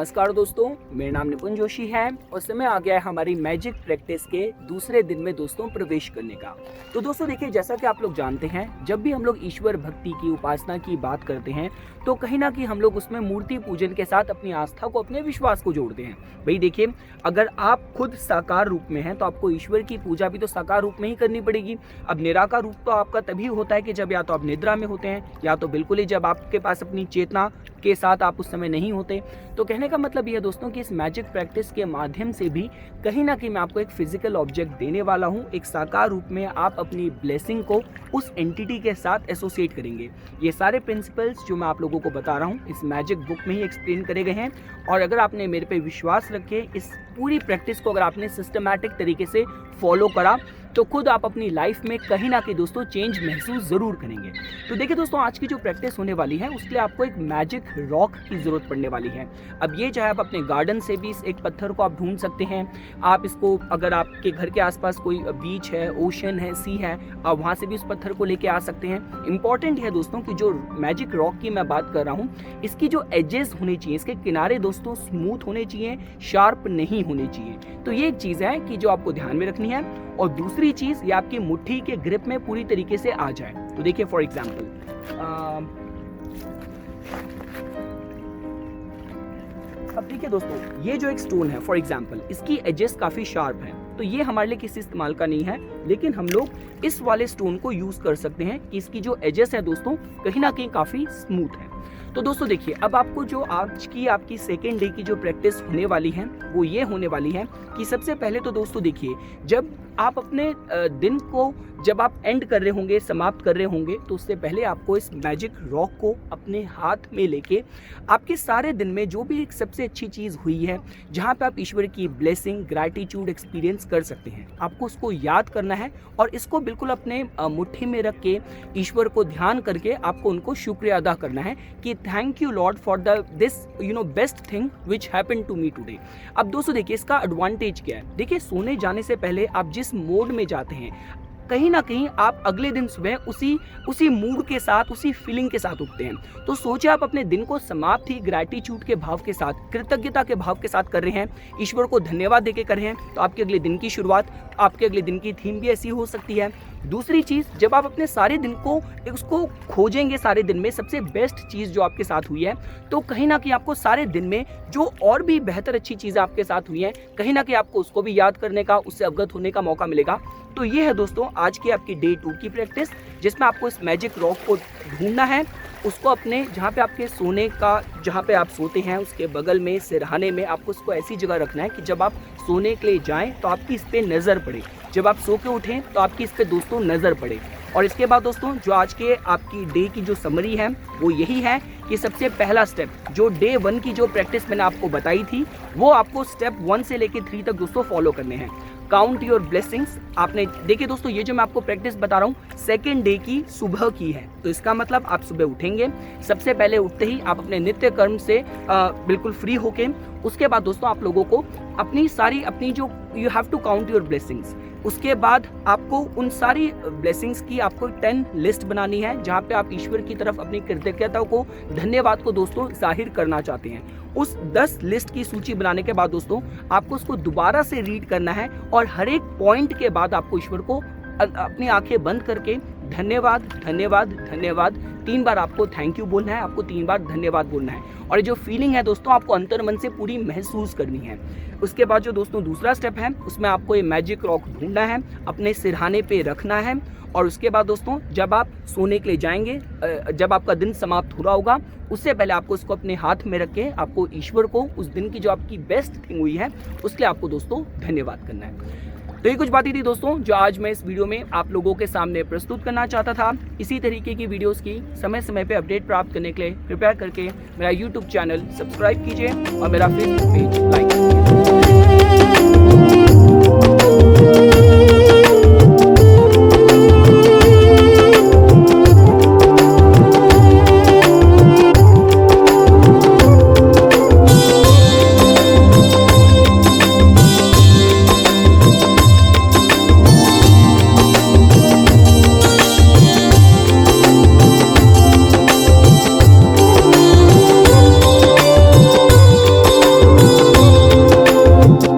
नमस्कार दोस्तों, मेरा नाम निपुण जोशी है और समय आ गया है हमारी मैजिक प्रैक्टिस के दूसरे दिन में दोस्तों प्रवेश करने का। तो दोस्तों देखिए, जैसा कि आप लोग जानते हैं, जब भी हम लोग ईश्वर भक्ति की उपासना की बात करते हैं तो कहीं ना कहीं हम लोग उसमें मूर्ति पूजन के साथ अपनी आस्था को, अपने विश्वास को जोड़ते हैं। भाई देखिए, अगर आप खुद साकार रूप में हैं तो आपको ईश्वर की पूजा भी तो साकार रूप में ही करनी पड़ेगी। अब निराकार रूप तो आपका तभी होता है कि जब या तो आप निद्रा में होते हैं या तो बिल्कुल ही जब आपके पास अपनी चेतना के साथ आप उस समय नहीं होते। तो कहने का मतलब यह दोस्तों कि इस मैजिक प्रैक्टिस के माध्यम से भी कहीं ना कहीं मैं आपको एक फिजिकल ऑब्जेक्ट देने वाला हूं। एक साकार रूप में आप अपनी ब्लेसिंग को उस एंटिटी के साथ एसोसिएट करेंगे। ये सारे प्रिंसिपल्स जो मैं आप लोगों को बता रहा हूं इस मैजिक बुक में ही एक्सप्लेन करे गए हैं। और अगर आपने मेरे पे विश्वास रखे, इस पूरी प्रैक्टिस को अगर आपने सिस्टमैटिक तरीके से फॉलो करा तो खुद आप अपनी लाइफ में कहीं ना कहीं दोस्तों चेंज महसूस जरूर करेंगे। तो देखिए दोस्तों, आज की जो प्रैक्टिस होने वाली है उसके लिए आपको एक मैजिक रॉक की जरूरत पड़ने वाली है। अब ये चाहे आप अपने गार्डन से भी इस एक पत्थर को आप ढूंढ सकते हैं। आप इसको, अगर आपके घर के आसपास कोई बीच है, ओशन है, सी है, आप वहाँ से भी उस पत्थर को लेके आ सकते हैं। इंपॉर्टेंट है दोस्तों कि जो मैजिक रॉक की मैं बात कर रहा हूँ, इसकी जो एजेस होनी चाहिए, इसके किनारे दोस्तों स्मूथ होने चाहिए, शार्प नहीं होने चाहिए। तो ये एक चीज़ है कि जो आपको ध्यान में रखनी है। और दूसरी चीज़, ये आपकी मुट्ठी के ग्रिप में पूरी तरीके से आ जाए। तो देखिए फॉर एग्जाम्पल, अब देखिए दोस्तों, ये जो एक स्टोन है फॉर एग्जाम्पल, इसकी एजेस काफ़ी शार्प है, तो ये हमारे लिए किसी इस्तेमाल का नहीं है। लेकिन हम लोग इस वाले स्टोन को यूज़ कर सकते हैं कि इसकी जो एजेस है दोस्तों कहीं ना कहीं काफ़ी स्मूथ है। तो दोस्तों देखिए, अब आपको जो आज की आपकी सेकेंड डे की जो प्रैक्टिस होने वाली है वो ये होने वाली है कि सबसे पहले तो दोस्तों देखिए, जब आप अपने दिन को जब आप एंड कर रहे होंगे, समाप्त कर रहे होंगे, तो उससे पहले आपको इस मैजिक रॉक को अपने हाथ में लेके आपके सारे दिन में जो भी एक सबसे अच्छी चीज़ हुई है, जहाँ पे आप ईश्वर की ब्लेसिंग, ग्रैटिट्यूड एक्सपीरियंस कर सकते हैं, आपको उसको याद करना है और इसको बिल्कुल अपने मुट्ठी में रख के ईश्वर को ध्यान करके आपको उनको शुक्रिया अदा करना है कि thank you Lord for this best thing which happen to me today. अब दोस्तों देखिए, इसका एडवांटेज क्या है। देखिए, सोने जाने से पहले आप जिस मोड में जाते हैं, कहीं ना कहीं आप अगले दिन सुबह उसी मूड के साथ, उसी फीलिंग के साथ उठते हैं। तो सोचिए, आप अपने दिन को समाप्त ही ग्रैटिट्यूड के भाव के साथ, कृतज्ञता के भाव के साथ कर रहे हैं, ईश्वर को धन्यवाद देके कर रहे हैं, तो आपके अगले दिन की शुरुआत, आपके अगले दिन की थीम भी ऐसी हो सकती है। दूसरी चीज़, जब आप अपने सारे दिन को उसको खोजेंगे, सारे दिन में सबसे बेस्ट चीज़ जो आपके साथ हुई है, तो कहीं ना कहीं आपको सारे दिन में जो और भी बेहतर अच्छी चीज़ें आपके साथ हुई हैं, कहीं ना कहीं आपको उसको भी याद करने का, उससे अवगत होने का मौका मिलेगा। तो ये है दोस्तों आज की आपकी डे 2 की प्रैक्टिस, जिसमें आपको इस मैजिक रॉक को ढूंढना है। उसको अपने जहाँ पे आपके सोने का, जहाँ पे आप सोते हैं उसके बगल में, सिरहाने में, आपको उसको ऐसी जगह रखना है कि जब आप सोने के लिए जाएं तो आपकी इस पे नज़र पड़े, जब आप सो के उठें तो आपकी इस पे दोस्तों नज़र पड़े। और इसके बाद दोस्तों, जो आज के आपकी डे की जो समरी है वो यही है कि सबसे पहला स्टेप, जो डे 1 की जो प्रैक्टिस मैंने आपको बताई थी, वो आपको स्टेप 1 से लेके 3 तक दोस्तों फॉलो करने हैं। Count your blessings. आपने देखिए दोस्तों, ये जो मैं आपको प्रैक्टिस बता रहा हूँ सेकेंड डे की सुबह की है। तो इसका मतलब आप सुबह उठेंगे, सबसे पहले उठते ही आप अपने नित्य कर्म से बिल्कुल फ्री होके, उसके बाद दोस्तों आप लोगों को अपनी जो you have to count your blessings. उसके बाद आपको उन सारी ब्लेसिंग्स की आपको 10 लिस्ट बनानी है, जहाँ पे आप ईश्वर की तरफ अपनी कृतज्ञता को, धन्यवाद को दोस्तों जाहिर करना चाहते हैं। उस 10 लिस्ट की सूची बनाने के बाद दोस्तों आपको उसको दोबारा से रीड करना है और हर एक पॉइंट के बाद आपको ईश्वर को अपनी आंखें बंद करके धन्यवाद धन्यवाद धन्यवाद 3 बार आपको थैंक यू बोलना है, आपको 3 बार धन्यवाद बोलना है। और ये जो फीलिंग है दोस्तों आपको अंतर मन से पूरी महसूस करनी है। उसके बाद जो दोस्तों दूसरा स्टेप है, उसमें आपको ये मैजिक रॉक ढूंढना है, अपने सिरहाने पे रखना है। और उसके बाद दोस्तों जब आप सोने के लिए जाएंगे, जब आपका दिन समाप्त हो रहा होगा, उससे पहले आपको इसको अपने हाथ में रख के आपको ईश्वर को उस दिन की जो आपकी बेस्ट थिंग हुई है उसके लिए आपको दोस्तों धन्यवाद करना है। तो ये कुछ बातें थी दोस्तों जो आज मैं इस वीडियो में आप लोगों के सामने प्रस्तुत करना चाहता था। इसी तरीके की वीडियोस की समय समय पे अपडेट प्राप्त करने के लिए कृपया करके मेरा YouTube चैनल सब्सक्राइब कीजिए और मेरा फेसबुक पेज लाइक कीजिए।